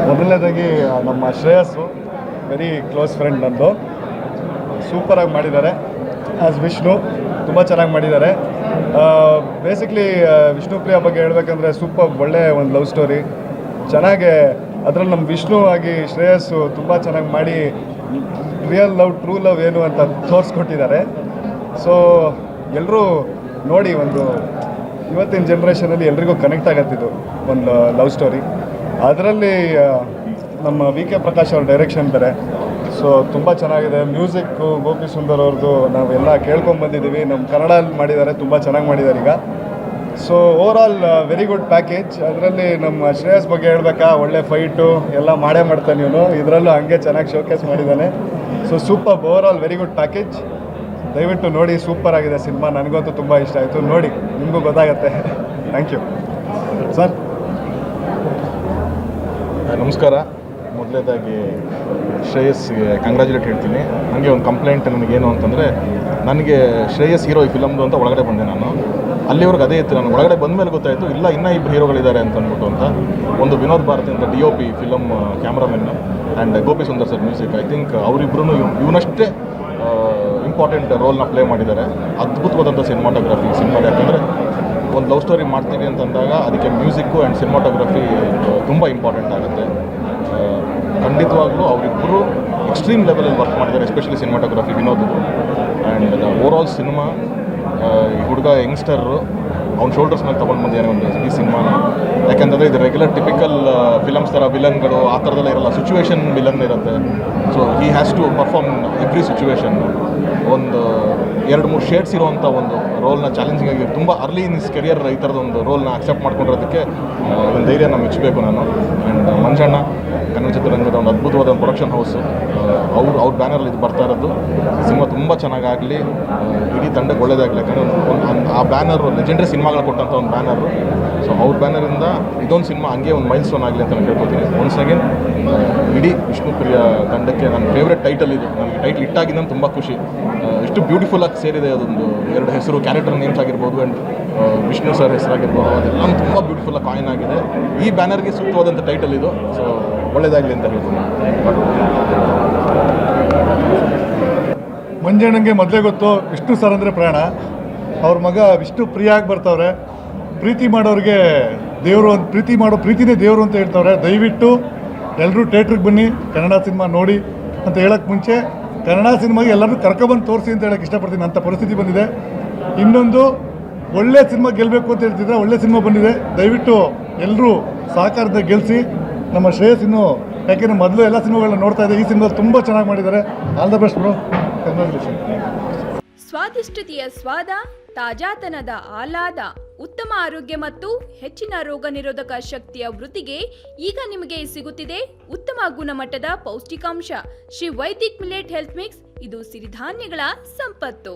ಮೊದಲನೇದಾಗಿ ನಮ್ಮ ಶ್ರೇಯಸ್ಸು very close friend ನಂದು, ಸೂಪರಾಗಿ ಮಾಡಿದ್ದಾರೆ. ಆ್ಯಸ್ ವಿಷ್ಣು ತುಂಬ ಚೆನ್ನಾಗಿ ಮಾಡಿದ್ದಾರೆ. ಬೇಸಿಕ್ಲಿ ವಿಷ್ಣುಪ್ರಿಯ ಬಗ್ಗೆ ಹೇಳ್ಬೇಕಂದ್ರೆ ಸೂಪರ್ ಒಳ್ಳೆ ಒಂದು ಲವ್ ಸ್ಟೋರಿ ಚೆನ್ನಾಗೆ, ಅದರಲ್ಲಿ ನಮ್ಮ ವಿಷ್ಣು ಆಗಿ ಶ್ರೇಯಸ್ಸು ತುಂಬ ಚೆನ್ನಾಗಿ ಮಾಡಿ ರಿಯಲ್ ಲವ್ ಟ್ರೂ ಲವ್ ಏನು ಅಂತ ತೋರಿಸ್ಕೊಟ್ಟಿದ್ದಾರೆ. ಸೊ ಎಲ್ಲರೂ ನೋಡಿ, ಒಂದು ಇವತ್ತಿನ ಜನ್ರೇಷನಲ್ಲಿ ಎಲ್ರಿಗೂ ಕನೆಕ್ಟ್ ಆಗತ್ತಿದ್ದು ಒಂದು ಲವ್ ಸ್ಟೋರಿ. ಅದರಲ್ಲಿ ನಮ್ಮ ವಿ.ಕೆ. ಪ್ರಕಾಶ್ ಅವ್ರ ಡೈರೆಕ್ಷನ್ ಬೇರೆ, ಸೊ ತುಂಬ ಚೆನ್ನಾಗಿದೆ. ಮ್ಯೂಸಿಕ್ಕು ಗೋಪಿ ಸುಂದರ್ ಅವ್ರದ್ದು ನಾವೆಲ್ಲ ಕೇಳ್ಕೊಂಬಂದಿದ್ದೀವಿ, ನಮ್ಮ ಕನ್ನಡಲ್ಲಿ ಮಾಡಿದ್ದಾರೆ, ತುಂಬ ಚೆನ್ನಾಗಿ ಮಾಡಿದ್ದಾರೆ ಈಗ. So overall very good package. ಅದರಲ್ಲಿ ನಮ್ಮ ಶ್ರೇಯಸ್ ಬಗ್ಗೆ ಹೇಳ್ಬೇಕಾ, ಒಳ್ಳೆ ಫೈಟು ಎಲ್ಲ ಮಾಡೇ ಮಾಡ್ತಾನೆ ಇವನು, ಇದರಲ್ಲೂ ಹಂಗೆ ಚೆನ್ನಾಗಿ ಶೋಕೇಸ್ ಮಾಡಿದ್ದಾನೆ. So super, overall very good package. ದಯವಿಟ್ಟು ನೋಡಿ, ಸೂಪರ್ ಆಗಿದೆ ಸಿನಿಮಾ, ನನಗಂತೂ ತುಂಬ ಇಷ್ಟ ಆಯಿತು. ನೋಡಿ, ನಿಮಗೂ ಗೊತ್ತಾಗತ್ತೆ. Thank you sir. ನಮಸ್ಕಾರ. ಮೊದಲನೇದಾಗಿ ಶ್ರೇಯಸ್ಗೆ ಕಂಗ್ರ್ಯಾಚುಲೇಟ್ ಹೇಳ್ತೀನಿ. ನನಗೆ ಒಂದು ಕಂಪ್ಲೇಂಟ್ ನನಗೇನು ಅಂತಂದರೆ, ನನಗೆ ಶ್ರೇಯಸ್ ಹೀರೋ ಈ ಫಿಲಮ್ದು ಅಂತ ಒಳಗಡೆ ಬಂದೆ ನಾನು. ಅಲ್ಲಿವರೆಗೆ ಅದೇ ಇತ್ತು, ನನಗೆ ಒಳಗಡೆ ಬಂದ ಮೇಲೆ ಗೊತ್ತಾಯಿತು ಇಲ್ಲ ಇನ್ನೂ ಇಬ್ಬರು ಹೀರೋಗಳಿದ್ದಾರೆ ಅಂತ ಅಂದ್ಬಿಟ್ಟು ಅಂತ. ಒಂದು ವಿನೋದ್ ಭಾರತಿ ಅಂತ DOP film cameraman, and Gopi Sundar sir music. I think ಅವರಿಬ್ಬರೂ ಇವನಷ್ಟೇ ಇಂಪಾರ್ಟೆಂಟ್ ರೋಲ್ನ ಪ್ಲೇ ಮಾಡಿದ್ದಾರೆ. ಅದ್ಭುತವಾದಂಥ ಸಿನಿಮಾಟೋಗ್ರಫಿ ಸಿನಿಮಾದ. ಯಾಕಂದರೆ ಒಂದು ಲವ್ ಸ್ಟೋರಿ ಮಾಡ್ತೀವಿ ಅಂತಂದಾಗ ಅದಕ್ಕೆ ಮ್ಯೂಸಿಕ್ಕು ಆ್ಯಂಡ್ ಸಿನಿಮಾಟೋಗ್ರಫಿ ತುಂಬ ಇಂಪಾರ್ಟೆಂಟ್ ಆಗುತ್ತೆ. ಖಂಡಿತವಾಗ್ಲೂ ಅವರಿಬ್ಬರು ಎಕ್ಸ್ಟ್ರೀಮ್ ಲೆವೆಲಲ್ಲಿ ವರ್ಕ್ ಮಾಡಿದ್ದಾರೆ, especially cinematography Vinod. And overall cinema, ಈ ಹುಡುಗ ಯಂಗ್ಸ್ಟರು ಅವ್ನ ಶೋಲ್ಡರ್ಸ್ ಮೇಲೆ ತೊಗೊಂಡು ಬಂದಿದ್ದಾನೆ ಒಂದು ಈ ಸಿನಿಮಾನ. ಯಾಕೆಂತಂದರೆ ಇದು ರೆಗ್ಯುಲರ್ ಟಿಪಿಕಲ್ ಫಿಲಮ್ಸ್ ಥರ ವಿಲನ್ಗಳು ಆ ಥರದೆಲ್ಲ ಇರಲ್ಲ, ಸಿಚುವೇಶನ್ ವಿಲನ್ ಇರುತ್ತೆ. So he has to perform every situation. ಒಂದು 2-3 ಶೇಡ್ಸ್ ಇರುವಂಥ ಒಂದು ರೋಲ್ನ ಚಾಲೆಂಜಿಂಗ್ ಆಗಿ ತುಂಬ ಅರ್ಲಿ ಇನ್ ಇಸ್ ಕೆರಿಯರ್ ಈ ಥರದ ಒಂದು ರೋಲ್ನ ಅಕ್ಸೆಪ್ಟ್ ಮಾಡ್ಕೊಂಡಿರೋದಕ್ಕೆ ಒಂದು ಧೈರ್ಯ ನಾವು ಮೆಚ್ಚಬೇಕು ನಾನು. ಆ್ಯಂಡ್ ಮಂಜಣ್ಣ ಕನ್ನಡ ಚಿತ್ರರಂಗದ ಒಂದು ಅದ್ಭುತವಾದ ಪ್ರೊಡಕ್ಷನ್ ಹೌಸು, ಅವ್ರ ಬ್ಯಾನರಲ್ಲಿ ಇದು ಬರ್ತಾ ಇರೋದು. ಸಿನಿಮಾ ತುಂಬ ಚೆನ್ನಾಗಾಗಲಿ, ಇಡೀ ತಂಡಕ್ಕೆ ಒಳ್ಳೇದಾಗಲಿ. ಯಾಕಂದರೆ ಆ ಬ್ಯಾನರು ಲೆಜೆಂಡ್ರಿ ಸಿನಿಮಾಗಳು ಕೊಟ್ಟಂಥ ಒಂದು ಬ್ಯಾನರು. ಸೊ ಅವ್ರ ಬ್ಯಾನರಿಂದ ಇದೊಂದು ಸಿನಿಮಾ ಹಂಗೆ ಒಂದು ಮೈಲ್ ಸ್ಟೋನ್ ಆಗಲಿ ಅಂತ ನಾನು ಹೇಳ್ಕೊತೀನಿ. ಒನ್ಸ್ ಅಗೇನ್ ಇಡೀ ವಿಷ್ಣುಪ್ರಿಯ ತಂಡಕ್ಕೆ ನನ್ನ ಫೇವ್ರೆಟ್ ಟೈಟಲ್ ಇದು. ನನಗೆ ಟೈಟಲ್ ಇಟ್ಟಾಗಿದ್ದ ತುಂಬ ಖುಷಿ. ಎಷ್ಟು ಬ್ಯೂಟಿಫುಲ್ಲಾಗಿ ಸೇರಿದೆ ಅದೊಂದು 2 ಹೆಸರು, ಕ್ಯಾರೆಕ್ಟರ್ ನೇಮ್ಸ್ ಆಗಿರ್ಬೋದು ಆ್ಯಂಡ್ ವಿಷ್ಣು ಸರ್ ಹೆಸರಾಗಿರ್ಬೋದು, ಅದೆಲ್ಲ ತುಂಬ ಬ್ಯೂಟಿಫುಲ್ಲಾಗಿ ಕಾಯಿನ್ ಆಗಿದೆ. ಈ ಬ್ಯಾನರ್ಗೆ ಸೂಕ್ತವಾದಂಥ ಟೈಟಲ್ ಇದು. ಸೊ ಒಳ್ಳೆಯದಾಗಲಿ ಅಂತ ಹೇಳ್ತೀನಿ. ಮಂಜಣ್ಣಂಗೆ ಮೊದಲೇ ಗೊತ್ತು ವಿಷ್ಣು ಸರ್ ಅಂದರೆ ಪ್ರಾಣ. ಅವ್ರ ಮಗ ವಿಷ್ಣು ಪ್ರಿಯಾಗಿ ಬರ್ತವ್ರೆ. ಪ್ರೀತಿ ಮಾಡೋರಿಗೆ ದೇವರು ಅಂತ, ಪ್ರೀತಿನೇ ದೇವರು ಅಂತ ಹೇಳ್ತವ್ರೆ. ದಯವಿಟ್ಟು ಎಲ್ಲರೂ ಥಿಯೇಟ್ರಿಗೆ ಬನ್ನಿ, ಕನ್ನಡ ಸಿನಿಮಾ ನೋಡಿ ಅಂತ ಹೇಳೋಕ್ಕೆ ಮುಂಚೆ ಕನ್ನಡ ಸಿನಿಮಾಗೆ ಎಲ್ಲರೂ ಕರ್ಕೊಬಂದು ತೋರಿಸಿ ಅಂತ ಹೇಳೋಕ್ಕೆ ಇಷ್ಟಪಡ್ತೀನಿ. ಅಂಥ ಪರಿಸ್ಥಿತಿ ಬಂದಿದೆ. ಇನ್ನೊಂದು ಒಳ್ಳೆ ಸಿನಿಮಾ ಗೆಲ್ಲಬೇಕು ಅಂತ ಹೇಳ್ತಿದ್ರೆ ಒಳ್ಳೆ ಸಿನಿಮಾ ಬಂದಿದೆ. ದಯವಿಟ್ಟು ಎಲ್ಲರೂ ಸಹಕಾರದ ಗೆಲ್ಲಿಸಿ. ನಮ್ಮ ಶ್ರೇಯಸ್ ಇನ್ನೂ, ಯಾಕೆಂದರೆ ಮೊದಲು ಎಲ್ಲ ಸಿನಿಮಾಗಳನ್ನ ನೋಡ್ತಾ ಇದೆ, ಈ ಸಿನಿಮಾದಲ್ಲಿ ತುಂಬ ಚೆನ್ನಾಗಿ ಮಾಡಿದ್ದಾರೆ. All the best bro, congratulation. ಸ್ವಾದಿಷ್ಟತೆಯ ಸ್ವಾದ, ತಾಜಾತನದ ಆಹ್ಲಾದ, ಉತ್ತಮ ಆರೋಗ್ಯ ಮತ್ತು ಹೆಚ್ಚಿನ ರೋಗ ನಿರೋಧಕ ಶಕ್ತಿಯ ವೃದ್ಧಿಗೆ ಈಗ ನಿಮಗೆ ಸಿಗುತ್ತಿದೆ ಉತ್ತಮ ಗುಣಮಟ್ಟದ ಪೌಷ್ಟಿಕಾಂಶ Shri Vaidik millet health mix. ಇದು ಸಿರಿಧಾನ್ಯಗಳ ಸಂಪತ್ತು.